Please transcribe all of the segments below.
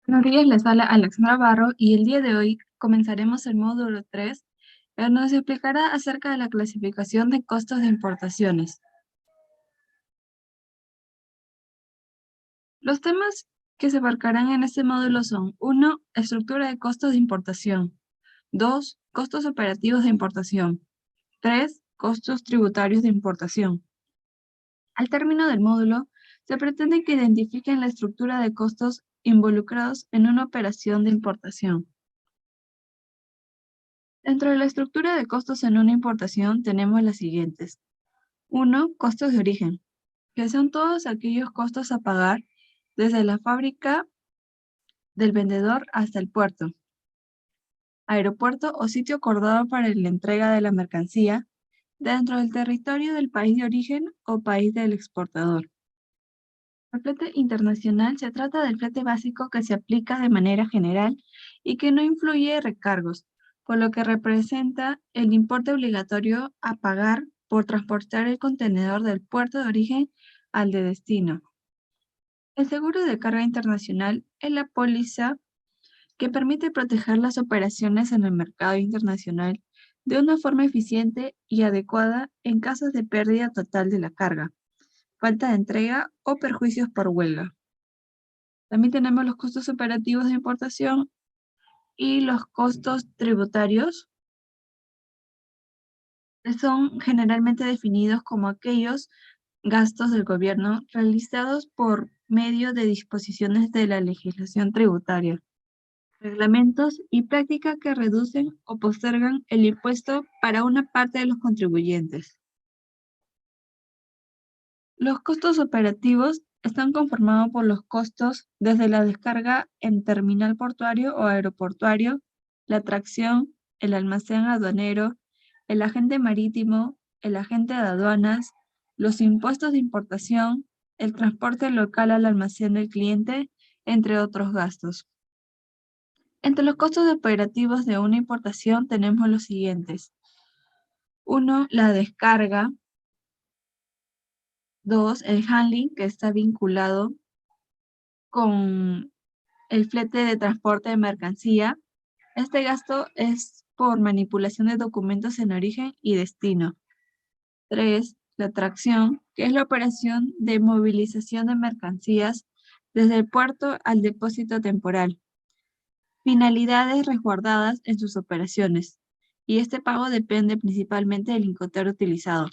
Buenos días, les habla Alexandra Barro y el día de hoy comenzaremos el módulo 3, que nos explicará acerca de la clasificación de costos de importaciones. Los temas que se abarcarán en este módulo son: 1. Estructura de costos de importación. 2. Costos operativos de importación. 3. Costos tributarios de importación. Al término del módulo, se pretende que identifiquen la estructura de costos involucrados en una operación de importación. Dentro de la estructura de costos en una importación tenemos las siguientes. 1. Costos de origen, que son todos aquellos costos a pagar desde la fábrica del vendedor hasta el puerto, aeropuerto o sitio acordado para la entrega de la mercancía dentro del territorio del país de origen o país del exportador. El flete internacional se trata del flete básico que se aplica de manera general y que no influye recargos, por lo que representa el importe obligatorio a pagar por transportar el contenedor del puerto de origen al de destino. El seguro de carga internacional es la póliza que permite proteger las operaciones en el mercado internacional de una forma eficiente y adecuada en casos de pérdida total de la carga, falta de entrega o perjuicios por huelga. También tenemos los costos operativos de importación y los costos tributarios, que son generalmente definidos como aquellos gastos del gobierno realizados por medio de disposiciones de la legislación tributaria, reglamentos y prácticas que reducen o postergan el impuesto para una parte de los contribuyentes. Los costos operativos están conformados por los costos desde la descarga en terminal portuario o aeroportuario, la tracción, el almacén aduanero, el agente marítimo, el agente de aduanas, los impuestos de importación, el transporte local al almacén del cliente, entre otros gastos. Entre los costos operativos de una importación tenemos los siguientes. 1. La descarga. 2. El handling, que está vinculado con el flete de transporte de mercancía. Este gasto es por manipulación de documentos en origen y destino. 3. La tracción, que es la operación de movilización de mercancías desde el puerto al depósito temporal. Finalidades resguardadas en sus operaciones, y este pago depende principalmente del Incoterm utilizado.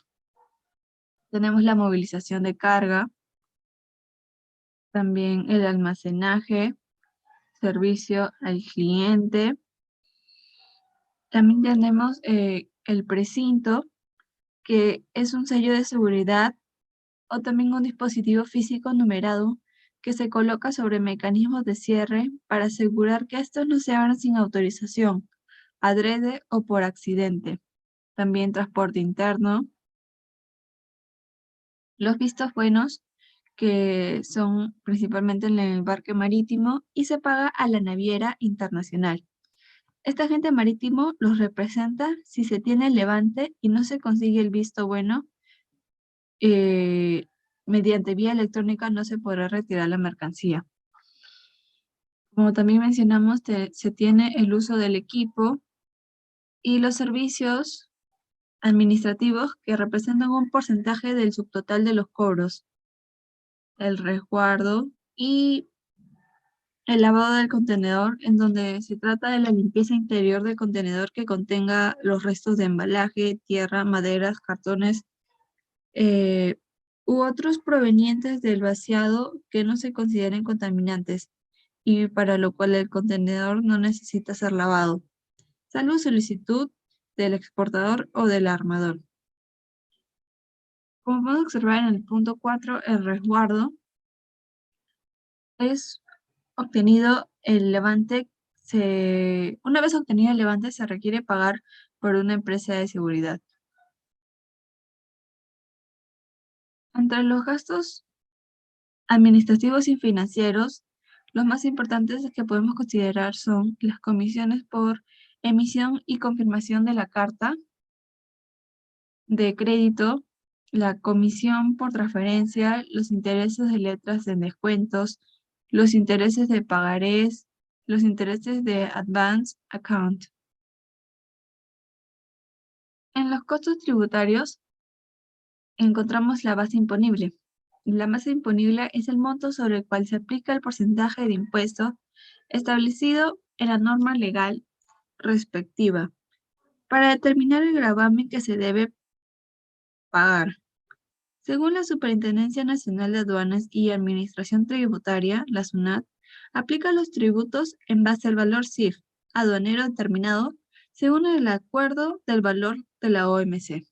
Tenemos la movilización de carga, también el almacenaje, servicio al cliente. También tenemos el precinto, que es un sello de seguridad o también un dispositivo físico numerado que se coloca sobre mecanismos de cierre para asegurar que estos no se abran sin autorización, adrede o por accidente. También transporte interno. Los vistos buenos, que son principalmente en el embarque marítimo y se paga a la naviera internacional. Este agente marítimo los representa si se tiene el levante y no se consigue el visto bueno. Mediante vía electrónica no se podrá retirar la mercancía. Como también mencionamos, se tiene el uso del equipo y los servicios administrativos que representan un porcentaje del subtotal de los cobros, el resguardo y el lavado del contenedor, en donde se trata de la limpieza interior del contenedor que contenga los restos de embalaje, tierra, maderas, cartones eh, u otros provenientes del vaciado que no se consideren contaminantes y para lo cual el contenedor no necesita ser lavado, salvo solicitud del exportador o del armador. Como podemos observar en el punto 4, el resguardo es obtenido el levante. Una vez obtenido el levante, se requiere pagar por una empresa de seguridad. Entre los gastos administrativos y financieros, los más importantes que podemos considerar son las comisiones por emisión y confirmación de la carta de crédito, la comisión por transferencia, los intereses de letras en descuentos, los intereses de pagarés, los intereses de advance account. En los costos tributarios encontramos la base imponible. La base imponible es el monto sobre el cual se aplica el porcentaje de impuesto establecido en la norma legal respectiva para determinar el gravamen que se debe pagar. Según la Superintendencia Nacional de Aduanas y Administración Tributaria, la SUNAT, aplica los tributos en base al valor CIF aduanero determinado según el acuerdo del valor de la OMC.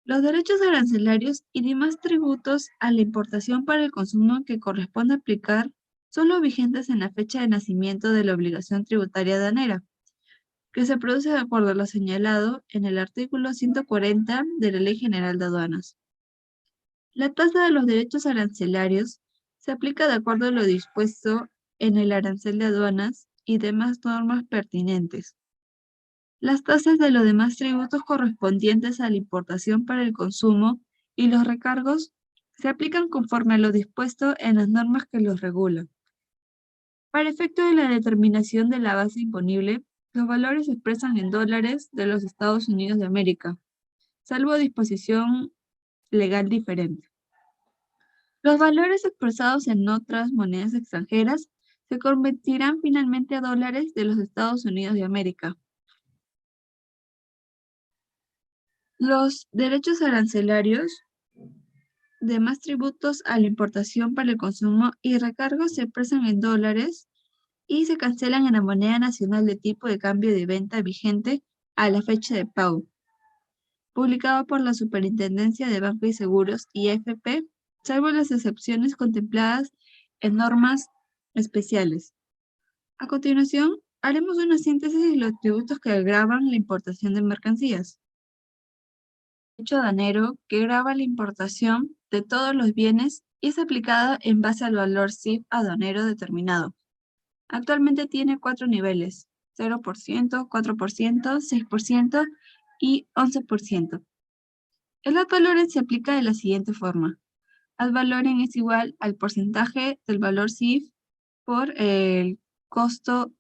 Los derechos arancelarios y demás tributos a la importación para el consumo que corresponde aplicar son los vigentes en la fecha de nacimiento de la obligación tributaria aduanera, que se produce de acuerdo a lo señalado en el artículo 140 de la Ley General de Aduanas. La tasa de los derechos arancelarios se aplica de acuerdo a lo dispuesto en el arancel de aduanas y demás normas pertinentes. Las tasas de los demás tributos correspondientes a la importación para el consumo y los recargos se aplican conforme a lo dispuesto en las normas que los regulan. Para efecto de la determinación de la base imponible, los valores se expresan en dólares de los Estados Unidos de América, salvo disposición legal diferente. Los valores expresados en otras monedas extranjeras se convertirán finalmente a dólares de los Estados Unidos de América. Los derechos arancelarios, demás tributos a la importación para el consumo y recargos se expresan en dólares y se cancelan en la moneda nacional de tipo de cambio de venta vigente a la fecha de pago. Publicado por la Superintendencia de Bancos y Seguros y AFP, salvo las excepciones contempladas en normas especiales. A continuación, haremos una síntesis de los tributos que gravan la importación de mercancías. El derecho aduanero que grava la importación de todos los bienes y es aplicado en base al valor CIF aduanero determinado. Actualmente tiene 4 niveles: 0%, 4%, 6% y 11%. El ad valorem se aplica de la siguiente forma. Ad valorem es igual al porcentaje del valor CIF por el costo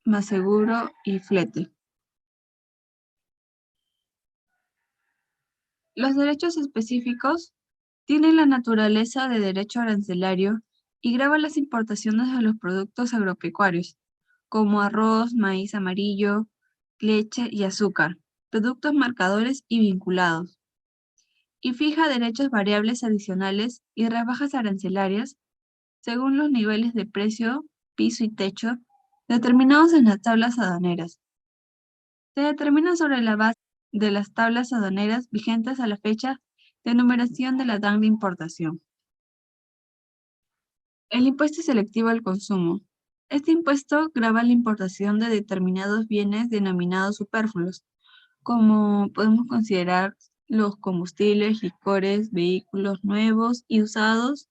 más seguro y flete. Los derechos específicos tienen la naturaleza de derecho arancelario y gravan las importaciones de los productos agropecuarios, como arroz, maíz amarillo, leche y azúcar, productos marcadores y vinculados, y fija derechos variables adicionales y rebajas arancelarias según los niveles de precio, piso y techo determinados en las tablas aduaneras. Se determinan sobre la base de las tablas aduaneras vigentes a la fecha de numeración de la DAN de importación. El impuesto selectivo al consumo. Este impuesto grava la importación de determinados bienes denominados superfluos, como podemos considerar los combustibles, licores, vehículos nuevos y usados,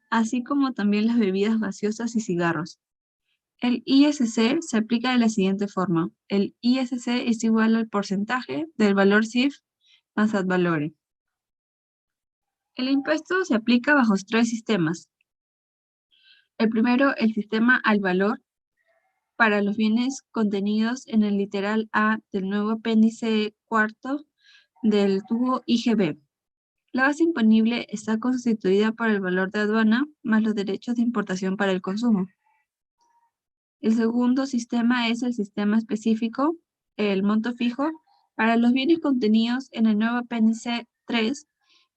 así como también las bebidas gaseosas y cigarros. El ISC se aplica de la siguiente forma. El ISC es igual al porcentaje del valor CIF más ad valorem. El impuesto se aplica bajo 3 sistemas. El primero, el sistema al valor para los bienes contenidos en el literal A del nuevo apéndice cuarto del tubo IGB. La base imponible está constituida por el valor de aduana más los derechos de importación para el consumo. El segundo sistema es el sistema específico, el monto fijo, para los bienes contenidos en el nuevo apéndice 3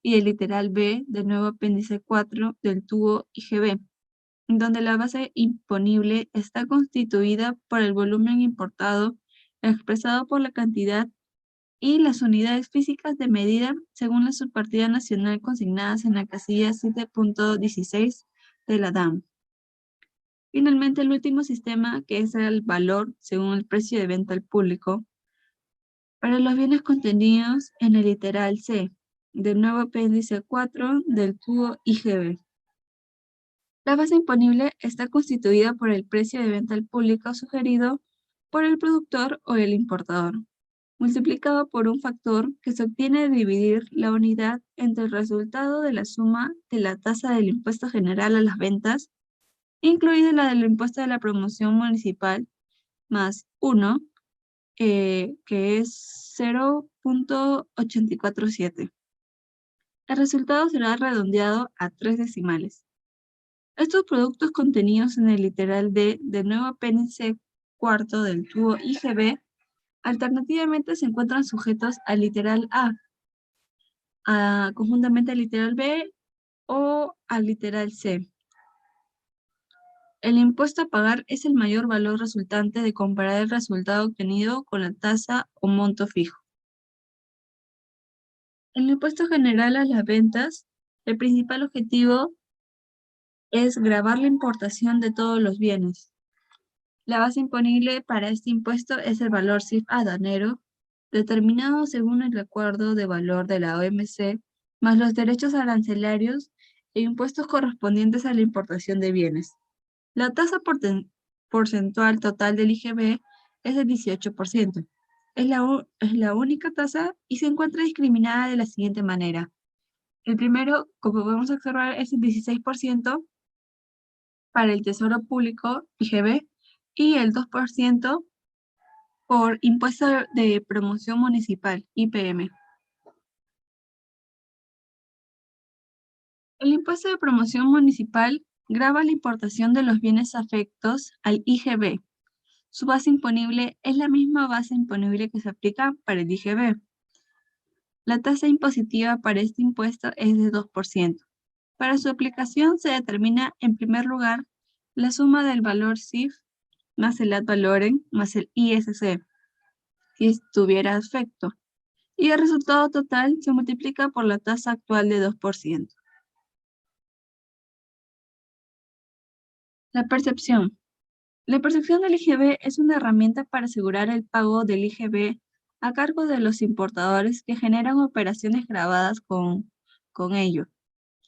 y el literal B del nuevo apéndice 4 del tubo IGB, donde la base imponible está constituida por el volumen importado expresado por la cantidad y las unidades físicas de medida según la subpartida nacional consignadas en la casilla 7.16 de la DAM. Finalmente, el último sistema, que es el valor según el precio de venta al público, para los bienes contenidos en el literal C del nuevo apéndice 4 del tubo IGB. La base imponible está constituida por el precio de venta al público sugerido por el productor o el importador, multiplicado por un factor que se obtiene de dividir la unidad entre el resultado de la suma de la tasa del impuesto general a las ventas incluida la del impuesto de la promoción municipal, más 1, que es 0.847. El resultado será redondeado a 3 decimales. Estos productos contenidos en el literal D del nuevo apéndice cuarto del tubo IGB alternativamente se encuentran sujetos al literal conjuntamente al literal B o al literal C. El impuesto a pagar es el mayor valor resultante de comparar el resultado obtenido con la tasa o monto fijo. El impuesto general a las ventas, el principal objetivo es gravar la importación de todos los bienes. La base imponible para este impuesto es el valor CIF aduanero, determinado según el acuerdo de valor de la OMC, más los derechos arancelarios e impuestos correspondientes a la importación de bienes. La tasa porcentual total del IGB es el 18%. Es la única tasa y se encuentra discriminada de la siguiente manera. El primero, como podemos observar, es el 16% para el Tesoro Público, IGB, y el 2% por impuesto de promoción municipal, IPM. El impuesto de promoción municipal grava la importación de los bienes afectos al IGB. Su base imponible es la misma base imponible que se aplica para el IGB. La tasa impositiva para este impuesto es de 2%. Para su aplicación se determina, en primer lugar, la suma del valor CIF más el ad valorem más el ISC, si estuviera afecto, y el resultado total se multiplica por la tasa actual de 2%. La percepción. La percepción del IGB es una herramienta para asegurar el pago del IGB a cargo de los importadores que generan operaciones grabadas con ello.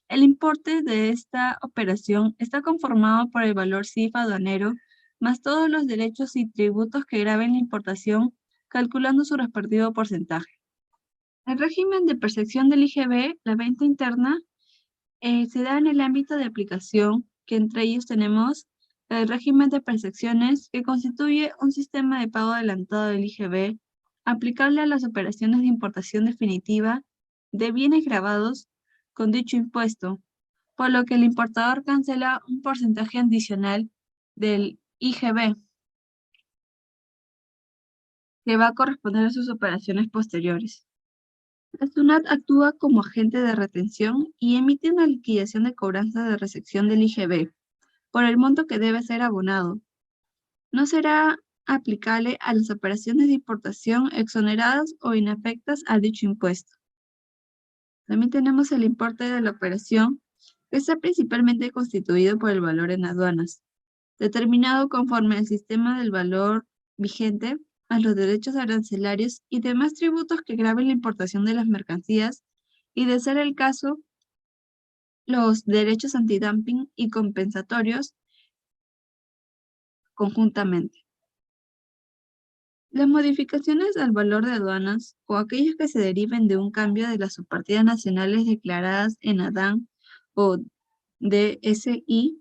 El importe de esta operación está conformado por el valor CIF aduanero más todos los derechos y tributos que graben la importación, calculando su respectivo porcentaje. El régimen de percepción del IGB, la venta interna, se da en el ámbito de aplicación, que entre ellos tenemos el régimen de percepciones, que constituye un sistema de pago adelantado del IGB aplicable a las operaciones de importación definitiva de bienes grabados con dicho impuesto, por lo que el importador cancela un porcentaje adicional del IGB que va a corresponder a sus operaciones posteriores. La SUNAT actúa como agente de retención y emite una liquidación de cobranza de recepción del IGB por el monto que debe ser abonado. No será aplicable a las operaciones de importación exoneradas o inafectas a dicho impuesto. También tenemos el importe de la operación, que está principalmente constituido por el valor en aduanas, determinado conforme al sistema del valor vigente, a los derechos arancelarios y demás tributos que graven la importación de las mercancías, y de ser el caso, los derechos antidumping y compensatorios conjuntamente. Las modificaciones al valor de aduanas o aquellas que se deriven de un cambio de las subpartidas nacionales declaradas en ADAN o DSI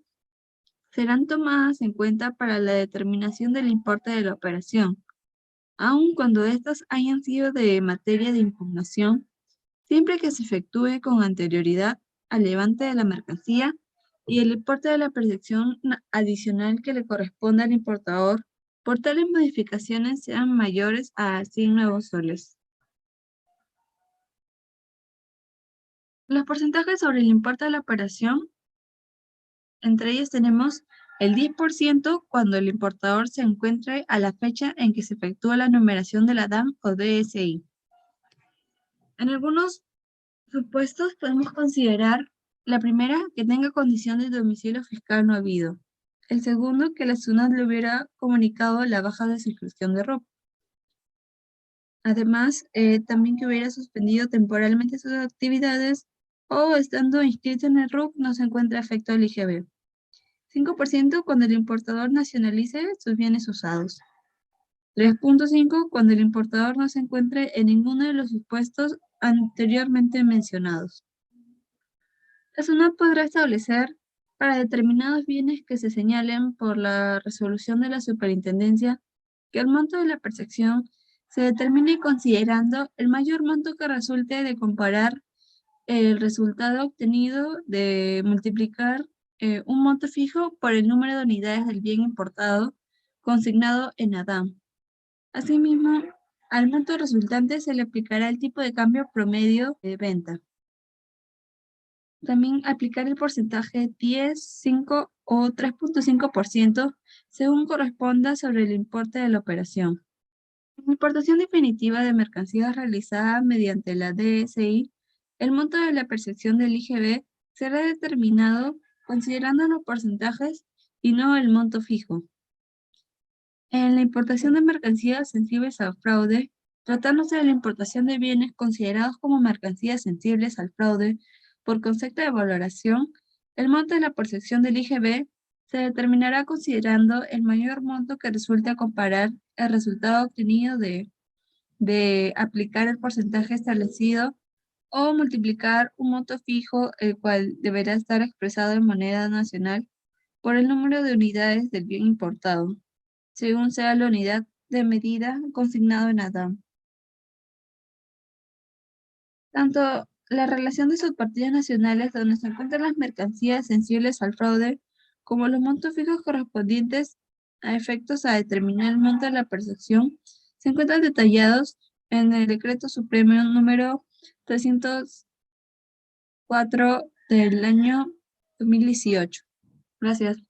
serán tomadas en cuenta para la determinación del importe de la operación, aun cuando éstas hayan sido de materia de impugnación, siempre que se efectúe con anterioridad al levante de la mercancía y el importe de la percepción adicional que le corresponde al importador por tales modificaciones sean mayores a 100 nuevos soles. Los porcentajes sobre el importe de la operación, entre ellos tenemos el 10% cuando el importador se encuentre a la fecha en que se efectúa la numeración de la DAM o DSI. En algunos supuestos podemos considerar la primera, que tenga condición de domicilio fiscal no habido. El segundo, que la SUNAT le hubiera comunicado la baja de circulación de RUC. Además, también que hubiera suspendido temporalmente sus actividades o estando inscrito en el RUC no se encuentra afecto al IGB. 5% cuando el importador nacionalice sus bienes usados. 3.5 cuando el importador no se encuentre en ninguno de los supuestos anteriormente mencionados. La SUNAT podrá establecer para determinados bienes que se señalen por la resolución de la superintendencia, que el monto de la percepción se determine considerando el mayor monto que resulte de comparar el resultado obtenido de multiplicar un monto fijo por el número de unidades del bien importado consignado en ADAM. Asimismo, al monto resultante se le aplicará el tipo de cambio promedio de venta. También aplicar el porcentaje 10, 5 o 3.5% según corresponda sobre el importe de la operación. En la importación definitiva de mercancías realizada mediante la DSI, el monto de la percepción del IGB será determinado considerando los porcentajes y no el monto fijo. En la importación de mercancías sensibles al fraude, tratándose de la importación de bienes considerados como mercancías sensibles al fraude por concepto de valoración, el monto de la percepción del IGB se determinará considerando el mayor monto que resulte a comparar el resultado obtenido de aplicar el porcentaje establecido o multiplicar un monto fijo, el cual deberá estar expresado en moneda nacional por el número de unidades del bien importado, según sea la unidad de medida consignado en ADAM. Tanto la relación de subpartidas nacionales donde se encuentran las mercancías sensibles al fraude, como los montos fijos correspondientes a efectos a determinar el monto de la percepción, se encuentran detallados en el Decreto Supremo número 304 del año 2018. Gracias.